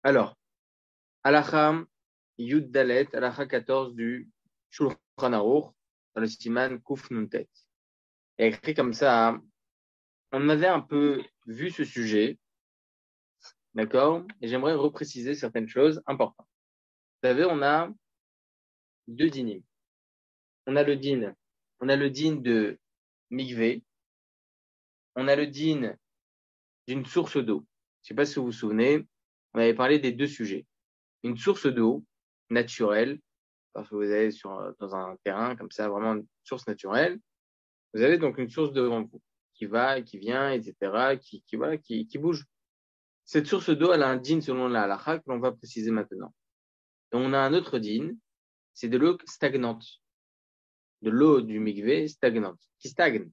Alors, Halakha Yud Dalet, Halakha 14 du Shulchan Aruch, dans le Siman Kuf Nuntet. Il y a écrit comme ça, on avait un peu vu ce sujet, d'accord? Et j'aimerais repréciser certaines choses importantes. Vous savez, on a deux dinim. On a le din, on a le din de Mikvé, on a le din d'une source d'eau. Je ne sais pas si vous vous souvenez, on avait parlé des deux sujets. Une source d'eau naturelle, parce que vous avez dans un terrain comme ça, vraiment une source naturelle, vous avez donc une source devant vous, qui va, qui vient, etc., qui bouge. Cette source d'eau, elle a un din selon la halakha que l'on va préciser maintenant. Et on a un autre din, c'est de l'eau stagnante, de l'eau du mikvé stagnante, qui stagne.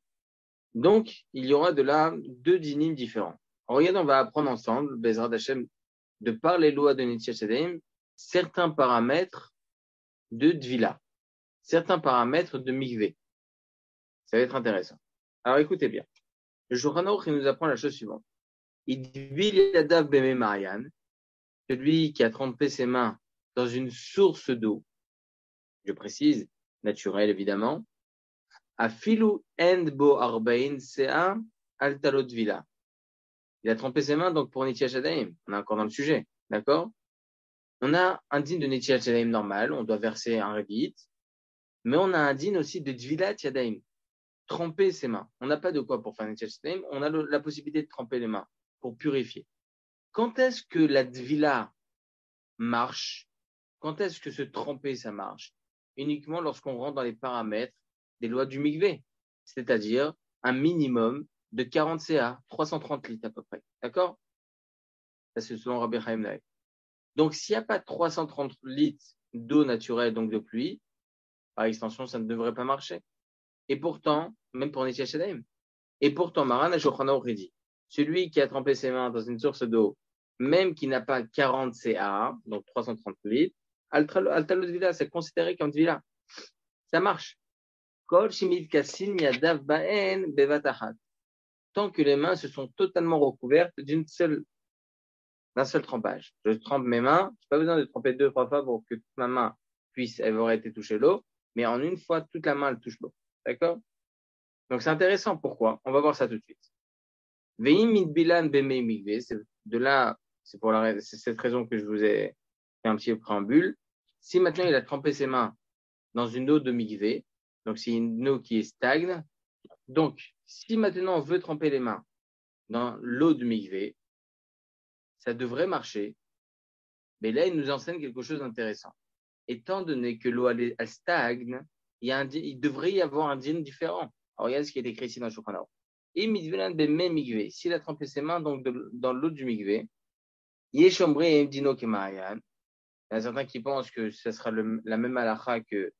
Donc, il y aura de là deux dinim différents. Alors, regarde, on va apprendre ensemble, Bezrat Hashem, de par les lois de Nityash Yadayim, certains paramètres de Dvila, certains paramètres de mikvé. Ça va être intéressant. Alors, écoutez bien. Le Shulchan Aruch, il nous apprend la chose suivante. Idvil yadav beme Marian, celui qui a trempé ses mains dans une source d'eau, je précise, naturelle évidemment, afilu end bo arbain sea altalot vila. Il a trempé ses mains donc pour Nityash Yadayim. On est encore dans le sujet, d'accord? On a un din de Nityash Yadayim normal, on doit verser un revit, mais on a un din aussi de Dvilat Yadayim, tremper ses mains. On n'a pas de quoi pour faire Nityash Yadayim, on a la possibilité de tremper les mains pour purifier. Quand est-ce que la Dvila marche? Quand est-ce que se tremper, ça marche? Uniquement lorsqu'on rentre dans les paramètres des lois du mikvé, c'est-à-dire un minimum de 40 CA, 330 litres à peu près. D'accord? Ça, c'est selon Rabbi Chaim Naïf. Donc, s'il n'y a pas 330 litres d'eau naturelle, donc de pluie, par extension, ça ne devrait pas marcher. Et pourtant, même pour Nityash Yadayim, et pourtant, Maran HaShulchan Aruch dit, celui qui a trempé ses mains dans une source d'eau, même qui n'a pas 40 CA, donc 330 litres, Altalot Vila, c'est considéré comme Vila. Ça marche. Kol Shimit Kassin Yadav Baen Bevatachat. Tant que les mains se sont totalement recouvertes d'un seul trempage. Je trempe mes mains, j'ai pas besoin de tremper 2-3 fois pour que toute ma main elle aurait été touchée l'eau, mais en une fois, toute la main, elle touche l'eau. D'accord? Donc c'est intéressant. Pourquoi? On va voir ça tout de suite. Veim Bilan Beme Migve, c'est de là, c'est cette raison que je vous ai fait un petit préambule. Si maintenant il a trempé ses mains dans une eau de migvé, donc c'est une eau qui est stagne, donc si maintenant on veut tremper les mains dans l'eau de migvé, ça devrait marcher, mais là il nous enseigne quelque chose d'intéressant. Étant donné que l'eau elle stagne, il devrait y avoir un din différent. Alors regarde ce qui est écrit ici dans le Shulchan Aruch. Et midvelan beme migvé, s'il a trempé ses mains donc dans l'eau du migvé, yeshombré et dino kemayan. Il y a certains qui pensent que ça sera la même halakha que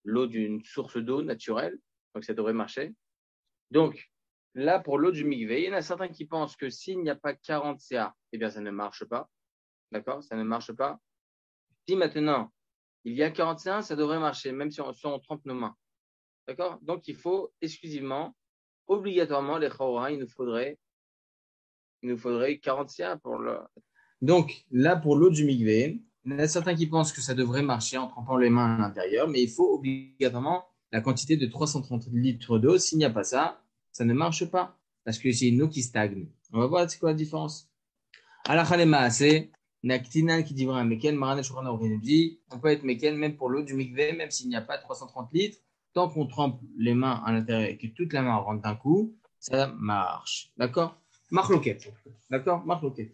l'eau d'une source d'eau naturelle, donc ça devrait marcher. Donc, là, pour l'eau du mikvé, il y en a certains qui pensent que s'il n'y a pas 40 CA, eh bien, ça ne marche pas. D'accord? Ça ne marche pas. Si maintenant, il y a 40 CA, ça devrait marcher, même si on trempe nos mains. D'accord? Donc, il faut exclusivement, obligatoirement, les chaura, il nous faudrait 40 CA pour le. Donc, là, pour l'eau du mikvé, il y en a certains qui pensent que ça devrait marcher en trempant les mains à l'intérieur, mais il faut obligatoirement la quantité de 330 litres d'eau. S'il n'y a pas ça, ça ne marche pas, parce que c'est une eau qui stagne. On va voir c'est quoi la différence. Alachalema, c'est Naktinan qui dit vrai, Meken, Maran Shulchan Aruch nous dit, on peut être Meken même pour l'eau du mikvé, même s'il n'y a pas 330 litres, tant qu'on trempe les mains à l'intérieur et que toute la main rentre d'un coup, ça marche. D'accord? Marloquette. D'accord? Marloquette.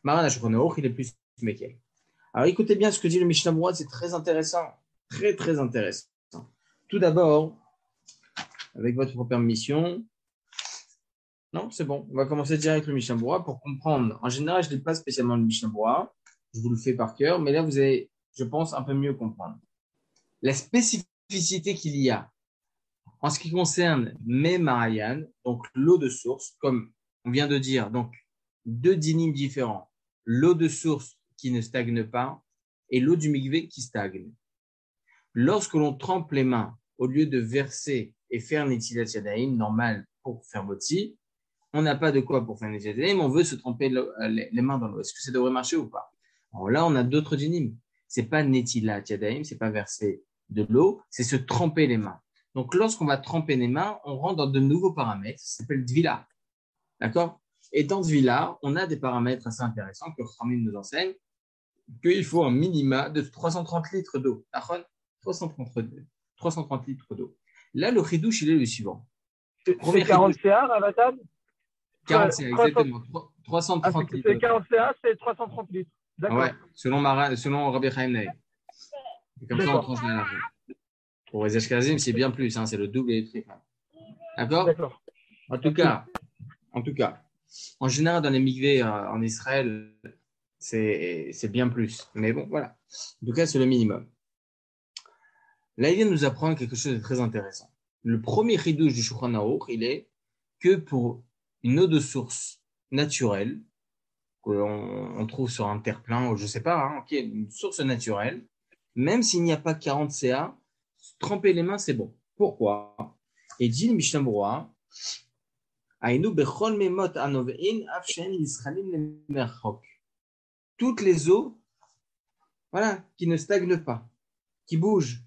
Maran Shulchan Aruch, il est plus Meken. Alors écoutez bien ce que dit le Mishnah Berurah, c'est très intéressant. Très, très intéressant. Tout d'abord, avec votre permission, non, c'est bon, on va commencer direct le Mishnah Berurah pour comprendre. En général, je ne lis pas spécialement le Mishnah Berurah, je vous le fais par cœur, mais là, vous allez, je pense, un peu mieux comprendre. La spécificité qu'il y a en ce qui concerne Mei Marayan, donc l'eau de source, comme on vient de dire, donc deux dynimes différents, l'eau de source qui ne stagne pas et l'eau du mikvé qui stagne. Lorsque l'on trempe les mains, au lieu de verser et faire Netilat Yadayim, normal pour faire Botsi, on n'a pas de quoi pour faire Netilat Yadayim, on veut se tremper les mains dans l'eau. Est-ce que ça devrait marcher ou pas? Alors là, on a d'autres dynimes. C'est pas Netilat Yadayim, c'est pas verser de l'eau, c'est se tremper les mains. Donc, lorsqu'on va tremper les mains, on rentre dans de nouveaux paramètres, ça s'appelle Dvila. D'accord? Et dans Dvila, on a des paramètres assez intéressants que Khamim nous enseigne, qu'il faut un minima de 330 litres d'eau. 330 litres d'eau. Là, le chidouche, il est le suivant. C'est 40 CA, Ravatab? 40 CA, exactement. 330 litres. C'est 40 CA, c'est 330 litres. D'accord. Ouais, selon Rabbi Chaim Naï. Et comme ça, on tranche la large. Pour les Ashkenazim, c'est bien plus, hein, c'est le double et le triple. D'accord? D'accord. En tout cas, en général, dans les mikvés en Israël, c'est bien plus. Mais bon, voilà. En tout cas, c'est le minimum. Là, il vient nous apprendre quelque chose de très intéressant. Le premier chidouche du Shulchan Aruch, il est que pour une eau de source naturelle, qu'on trouve sur un terre-plein, ou je sais pas, hein, okay, une source naturelle, même s'il n'y a pas 40 CA, tremper les mains, c'est bon. Pourquoi? Et dit le Mishnah Berurah, toutes les eaux, voilà, qui ne stagnent pas, qui bougent,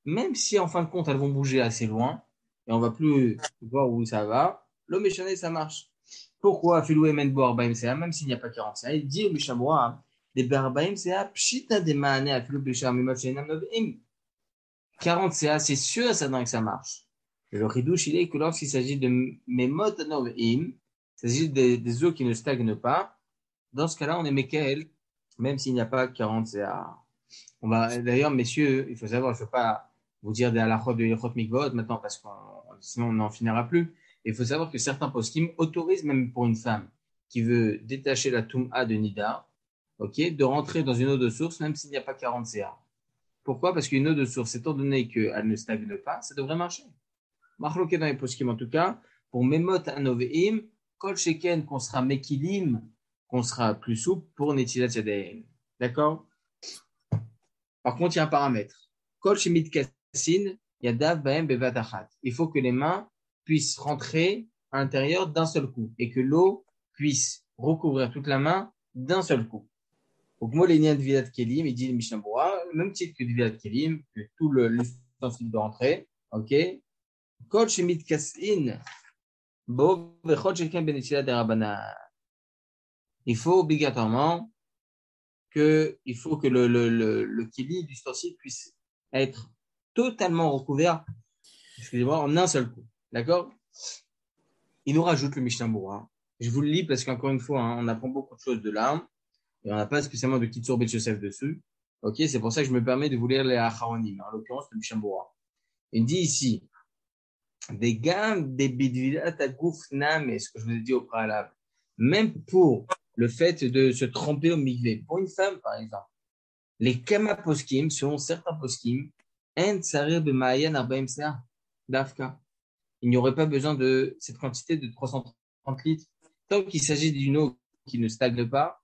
même si en fin de compte elles vont bouger assez loin et on va plus voir où ça va, l'eau méchanée ça marche. Pourquoi Filou men bo 40 CA, même s'il n'y a pas 40 CA, il dit au Mishnah Berurah, des 40 CA, pshita de maane à Filou Béchar Mimot Shenam Novim. 40 CA, c'est sûr, ça donne que ça marche. Et le ridouche, il est que lorsqu'il s'agit de Memot Novim, il s'agit des eaux qui ne stagnent pas, dans ce cas-là, on est Mekel, même s'il n'y a pas 40 CA. On va, d'ailleurs, messieurs, il faut savoir, je ne veux pas vous dire des halachot de Yechot Mikvot maintenant, parce que sinon on n'en finira plus. Et il faut savoir que certains poskim autorisent, même pour une femme qui veut détacher la Toum'a de Nida, okay, de rentrer dans une eau de source, même s'il n'y a pas 40 CA. Pourquoi? Parce qu'une eau de source, étant donné qu'elle ne stagne pas, ça devrait marcher. Marloqué dans les poskim, en tout cas, pour Memot Anoveim, Kol Sheken, qu'on sera Mekilim, qu'on sera plus souple pour Netilat Yadayim. D'accord? Par contre, il y a un paramètre. Kol Shemit Kassin, Yadav Baem Bevatachat. Il faut que les mains puissent rentrer à l'intérieur d'un seul coup et que l'eau puisse recouvrir toute la main d'un seul coup. Donc, moi, les liens de Vilat Kelim, il dit le Mishnah Berurah, même titre que du Vilat Kelim, que tout l'ustensile doit rentrer. OK? Kol Shemit Kassin, Bo Vechot Shekem Benetilat Derabana. Il faut obligatoirement il faut que le kili, l'ustensile, puisse être totalement recouvert, excusez-moi, en un seul coup. D'accord? Il nous rajoute le Mishnah Berurah. Je vous le lis parce qu'encore une fois, hein, on apprend beaucoup de choses de là et on n'a pas spécialement de Kitsur Bet Yosef dessus. Ok, c'est pour ça que je me permets de vous lire les Acharonim, en l'occurrence le Mishnah Berurah. Il dit ici, des gammes, des bidvilat à goufnam, ce que je vous ai dit au préalable, même pour le fait de se tremper au mikvé, pour une femme par exemple, les kama poskim, selon certains poskim, en tsarir b'ma'ayan 40 sa d'afka. Il n'y aurait pas besoin de cette quantité de 330 litres. Tant qu'il s'agit d'une eau qui ne stagne pas,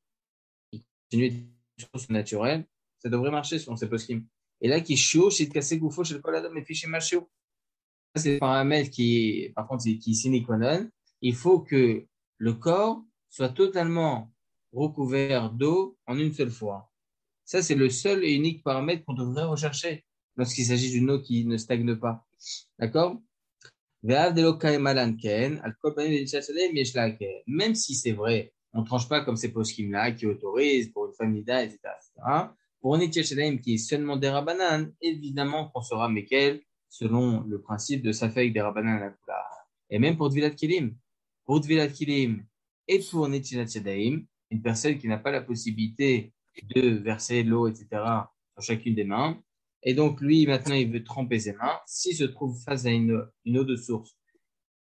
qui continue d'être source naturelle, ça devrait marcher selon ces poskim. Et là, qui chaud, c'est de casser goufo chez le koladam et fiché machio. C'est un paramètre qui, par contre, qui est sine qua non. Il faut que le corps soit totalement recouvert d'eau en une seule fois. Ça, c'est le seul et unique paramètre qu'on devrait rechercher lorsqu'il s'agit d'une eau qui ne stagne pas. D'accord? Même si c'est vrai, on ne tranche pas comme ces poskim-là qui autorisent pour une famille d'A, etc., etc. Pour un Netilat Yadayim qui est seulement des Rabbanan, évidemment qu'on sera Mekel selon le principe de Safek des Rabbanan à la Kula. Et même pour Dvilat Kilim. Pour Dvilat Kilim et pour Netilat Yadayim, une personne qui n'a pas la possibilité de verser de l'eau, etc., sur chacune des mains. Et donc, lui, maintenant, il veut tremper ses mains. S'il se trouve face à une eau de source,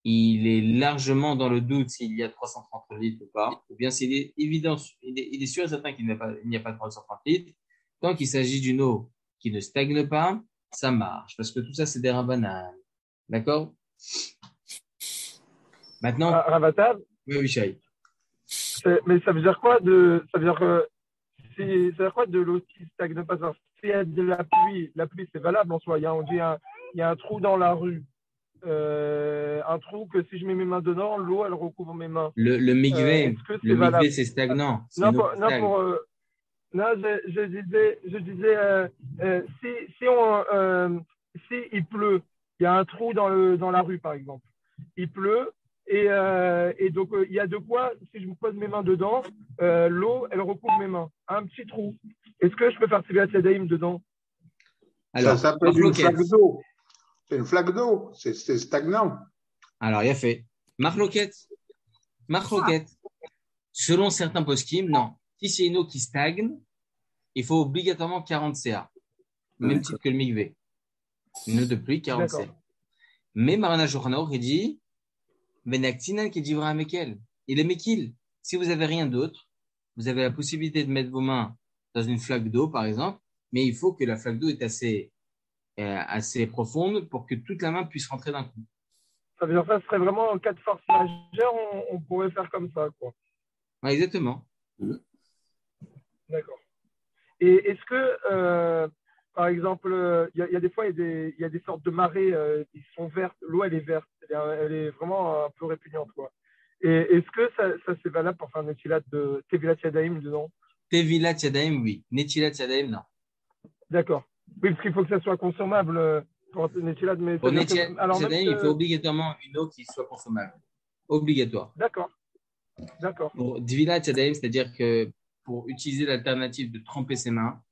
il est largement dans le doute s'il y a 330 litres ou pas, ou bien s'il est évident, il est sûr et certain qu'il n'y a pas 330 litres. Tant qu'il s'agit d'une eau qui ne stagne pas, ça marche, parce que tout ça, c'est des rabbanan. D'accord? Maintenant, Ravatab, oui, Michel. mais ça veut dire quoi ça veut dire ça veut dire quoi de l'eau qui stagne pas? S'il y a de la pluie c'est valable en soi. Il y a un trou dans la rue. Un trou que si je mets mes mains dedans, l'eau elle recouvre mes mains. Le migvé, Est-ce que le c'est valable? migvé, c'est stagnant. C'est Non, une eau qui stagne. Non, je disais, si il pleut, il y a un trou dans la rue, par exemple. Il pleut et donc il y a de quoi, si je me pose mes mains dedans, l'eau, elle recouvre mes mains. Un petit trou. Est-ce que je peux faire Tibiat Yadayim dedans? Ça Alors, s'appelle une flaque d'eau. C'est une flaque d'eau. C'est stagnant. Alors, il y a fait. Marloquette. Selon certains poskim, non. Si c'est une eau qui stagne, il faut obligatoirement 40 CA. Même titre que le migvé. Une eau de pluie, 40 CA. D'accord. Mais Marana Shouchan il dit, Benaktinan qui dit Mekel. Il est Mekil. Si vous avez rien d'autre, vous avez la possibilité de mettre vos mains dans une flaque d'eau, par exemple, mais il faut que la flaque d'eau est assez profonde pour que toute la main puisse rentrer d'un coup. Ça veut dire que ça serait vraiment en cas de force majeure, on pourrait faire comme ça, quoi. Ouais, exactement. D'accord. Et est-ce que, par exemple, il y a des fois, il y a des sortes de marées qui sont vertes, l'eau, elle est verte, elle est vraiment un peu répugnante, quoi. Et est-ce que ça c'est valable pour faire un étilat de Tevilat Yadayim dedans? Tevilat Yadayim, oui. Netilat Yadayim, non. D'accord. Oui, parce qu'il faut que ça soit consommable pour un étilat, mais Pour Netilat alors même Yadayim, il faut obligatoirement une eau qui soit consommable. Obligatoire. D'accord. Pour Tevilat Yadayim, c'est-à-dire que pour utiliser l'alternative de tremper ses mains,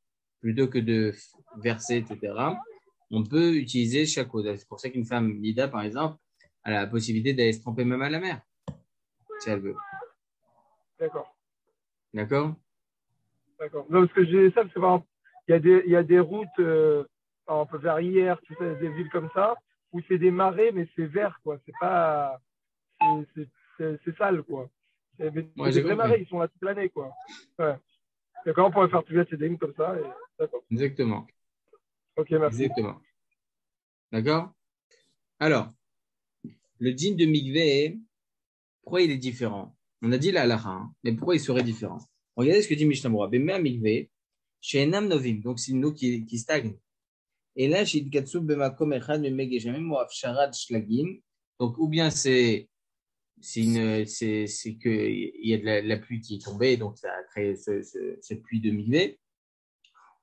plutôt que de verser, etc., on peut utiliser chaque eau. C'est pour ça qu'une femme Nida, par exemple, a la possibilité d'aller se tremper même à la mer, si elle veut. D'accord. D'accord? Non, parce que j'ai ça, parce que par exemple, il y a des routes, par exemple, vers hier, tu sais, des villes comme ça, où c'est des marais, mais c'est vert, quoi. C'est pas, c'est sale, quoi. C'est des vrais marais, ils sont là toute l'année, quoi. Ouais. Et comment on pourrait faire Tibiat Yadayim comme ça? D'accord. Exactement. Ok, merci. Exactement. D'accord? Alors, le dîn de Mikvé, pourquoi il est différent? On a dit la halakha, hein, mais pourquoi il serait différent? Regardez ce que dit Mishnah Berurah. Bemea Mikvé, chez Enam Novim, donc c'est une eau qui stagne. Et là, chez Idkatsu Bemakom Echad Memegeshamim ou Afsharad Shlagim, donc ou bien c'est que il y a de la pluie qui est tombée, donc ça a créé cette pluie de Mikvé,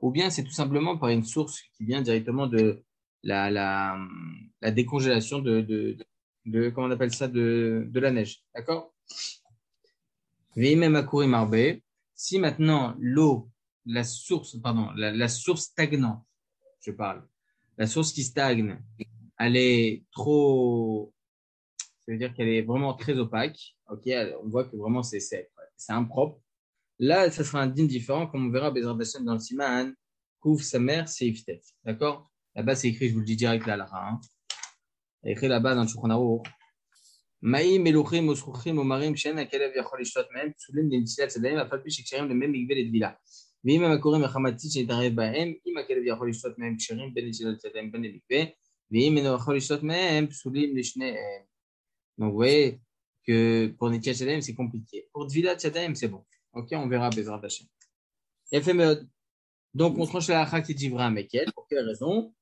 ou bien c'est tout simplement par une source qui vient directement de la décongélation de comment on appelle ça, de la neige. D'accord? Si maintenant l'eau, la source stagnante, je parle, la source qui stagne, elle est trop, ça veut dire qu'elle est vraiment très opaque, ok, on voit que vraiment c'est impropre. Là, ça sera un dîme différent, comme on verra Bezrat Hashem dans le Siman, Kouf, sa mère, c'est Iftet. D'accord? Là-bas, c'est écrit, je vous le dis direct là, hein. C'est écrit là-bas dans le Shulchan Aruch. Maïm, Meluchim, Osruchim, Omarim, Shen, Akelev, Yachol, Ishtot, Mem, Psulim, Netilat, Sadaim, Afal, Pish, Ksherim, le même Migvel et Dvila. Vim, Amakorim, Achamatit, Shetaref, Bahem, Im, Akelev, Yachol, Ishtot, Mem, Ksherim, Ben, Netilat, Sadaim, Ben, Migvel. Vim, Menoachol, Ishtot, Mem, Psulim, Lishne. Donc, vous voyez que pour Netilat, Sadaim, c'est compliqué. Pour Dvila, Sadaim, c'est bon. Ok, on verra Bezrat Hashem. Donc, on tranche la halakha qui dit vrai à Mekel. Pour quelle raison?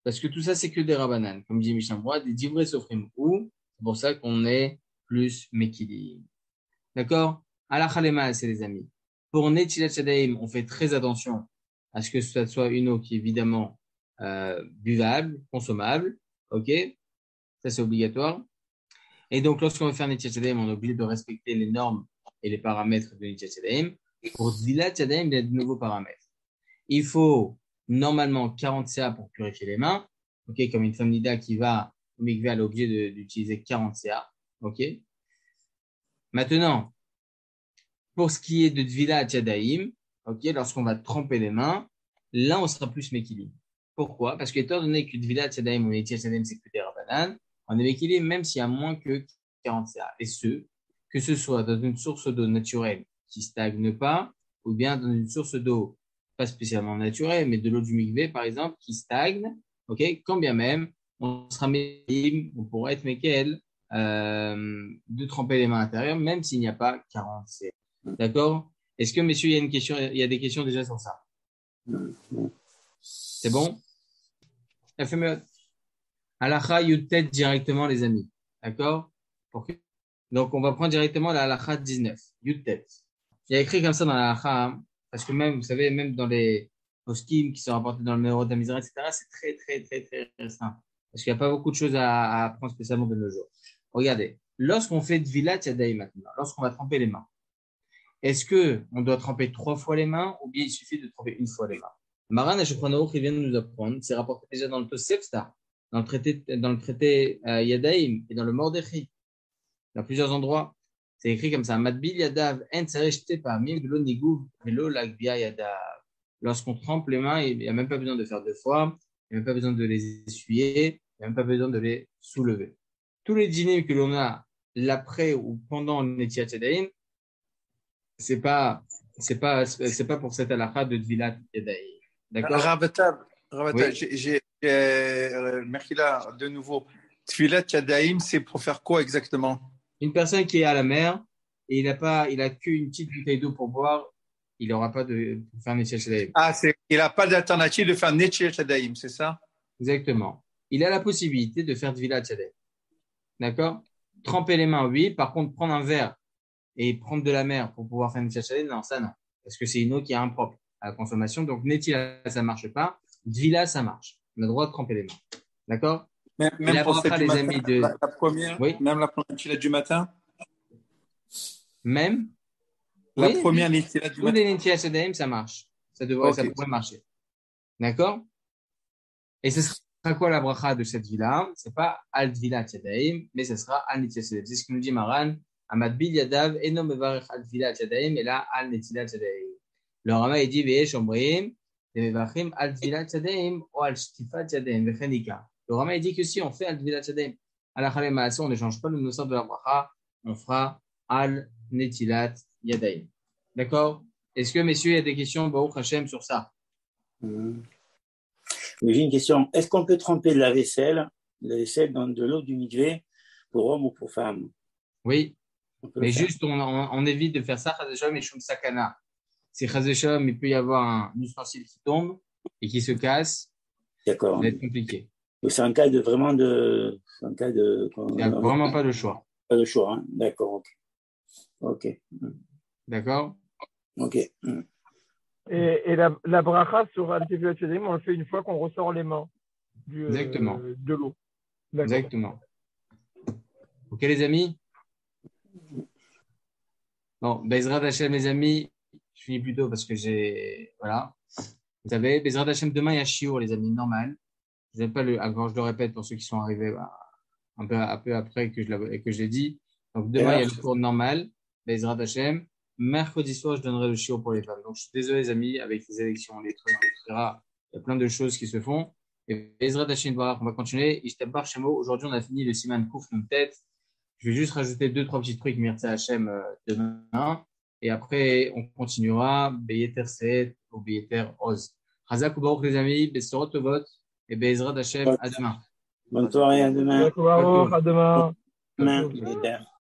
Parce que tout ça, c'est que des rabanan. Comme dit Mishnah Berurah, des divrei sofrim ou. C'est pour ça qu'on est plus Mekili. D'accord? Halakha lema, c'est les amis. Pour Netilat Yadayim, on fait très attention à ce que ce soit une eau qui est évidemment buvable, consommable. Ok? Ça, c'est obligatoire. Et donc, lorsqu'on veut faire Netilat Yadayim, on est obligé de respecter les normes et les paramètres de Netilat Yadayim. Pour Dilat Yadayim, il y a de nouveaux paramètres. Il faut normalement 40 CA pour purifier les mains. Ok, comme une femme nida qui va au mikvé, elle est obligée d'utiliser 40 CA. Ok. Maintenant, pour ce qui est de Dvilat Yadayim, ok, lorsqu'on va tremper les mains, là, on sera plus Mekilim. Pourquoi? Parce que étant donné que Dvilat Yadayim ou Netilat Yadayim, c'est que des rabanan, on est Mekilim même s'il y a moins que 40 CA. Et que ce soit dans une source d'eau naturelle qui stagne pas, ou bien dans une source d'eau pas spécialement naturelle, mais de l'eau du mikvé, par exemple, qui stagne, ok, quand bien même, on sera Mekilim, on pourra être Mekel, de tremper les mains à l'intérieur, même s'il n'y a pas 40 CA. D'accord? Est-ce que, messieurs, il y a des questions déjà sur ça? C'est bon? Halakha Yutet directement, les amis. D'accord? Donc, on va prendre directement la halakha 19. Yutet. Il y a écrit comme ça dans la halakha, parce que même, vous savez, même dans les poskim qui sont rapportés dans le Meorot d'Amizra, etc., c'est très, très, très, très restreint. Parce qu'il n'y a pas beaucoup de choses à apprendre spécialement de nos jours. Regardez, lorsqu'on fait Dvilat Yadayim maintenant, lorsqu'on va tremper les mains, est-ce qu'on doit tremper 3 fois les mains ou bien il suffit de tremper une fois les mains? Maran et Shulchan Aruch, il vient de nous apprendre, c'est rapporté déjà dans le Tosefta, dans le traité Yadayim et dans le Mordechai, dans plusieurs endroits. C'est écrit comme ça. Madbil Yadav, en Tsaresh Tepamim, Velo Niguv, Velo Lagbia Yadav. Lorsqu'on trempe les mains, il n'y a même pas besoin de faire 2 fois, il n'y a même pas besoin de les essuyer, il n'y a même pas besoin de les soulever. Tous les dîners que l'on a l'après ou pendant le Netiat Yadayim, c'est pas pour cette halakha de Dvilat Yadayim. D'accord? Ravatab, Oui. Merkila, de nouveau. Tfilat Yadayim, c'est pour faire quoi exactement? Une personne qui est à la mer et il a qu'une petite bouteille d'eau pour boire, il n'aura pas de pour faire Netiat Yadayim. Il n'a pas d'alternative de faire Netiat Yadayim, c'est ça? Exactement. Il a la possibilité de faire Dvilat Yadayim. D'accord? Tremper les mains, oui. Par contre, prendre un verre et prendre de la mer pour pouvoir faire Netiat Yadayim, non, ça non. Parce que c'est une eau qui est impropre à la consommation. Donc, Netilat, ça marche pas. Dvila, ça marche. On a le droit de tremper les mains. D'accord? Même pour celle du matin, la première, oui. même la première Netilat du matin? Même? La oui, première Netilat du tous matin? les Netilat Yadayim, ça marche. Ça pourrait marcher. D'accord? Et ce sera quoi la bracha de cette villa? C'est pas al Dvilat Yadayim, mais ce sera al Netilat Yadayim. C'est ce que nous dit Maran. Amadbil Yadav, eno mevarech al Dvilat Yadayim, et là al Netilat Yadayim. Le Rama, il dit, ve'esh omrim, mevarchim al Dvilat Yadayim, ou al Shtifat Yadayim, vechenika. Le Rama, il dit que si on fait al Dvilat Yadayim, al Achalei Maaseh, on ne change pas le nosar de la bracha, on fera al Netilat Yadayim. D'accord? Est-ce que, messieurs, il y a des questions, Baruch Hashem, sur ça? J'ai une question. Est-ce qu'on peut tremper de la vaisselle dans de l'eau du mikvé pour homme ou pour femme? Oui. Mais juste, on évite de faire ça, Chazeshom et Shum Sakana. Si Chazeshom, il peut y avoir un ustensile qui tombe et qui se casse, d'accord, ça va être compliqué. Donc c'est un cas de vraiment de. Il n'y a vraiment pas de choix. Pas de choix, hein? D'accord, ok. D'accord? Ok. Et la bracha sur Al-Tevila Tchedim, on le fait une fois qu'on ressort les mains Exactement. De l'eau. D'accord. Exactement. Ok, les amis? Bon, Bezrat Hashem, les amis, je finis plus tôt parce que voilà. Vous savez, Bezrat Hashem, demain, il y a Shiur, les amis, normal. Je n'aime pas quand je le répète pour ceux qui sont arrivés un peu après que je l'ai dit. Donc, demain, il y a le cours normal, Bezrat Hashem. Mercredi soir, je donnerai le Shiur pour les femmes. Donc, je suis désolé, les amis, avec les élections, les trucs, etc. Il y a plein de choses qui se font. Et Bezrat Hashem, on va continuer. Ishtabar Shemo. Aujourd'hui, on a fini le Siman Kouf Tête. Je vais juste rajouter 2-3 petits trucs Mirza Hashem demain. Et après, on continuera Beyeter Seet ou Beyeter Oz. Chazak ou Baruch, les amis. Besorot Tovot. Et Bezrat Hashem, à demain. Bonne soirée, à demain. À demain. Demain.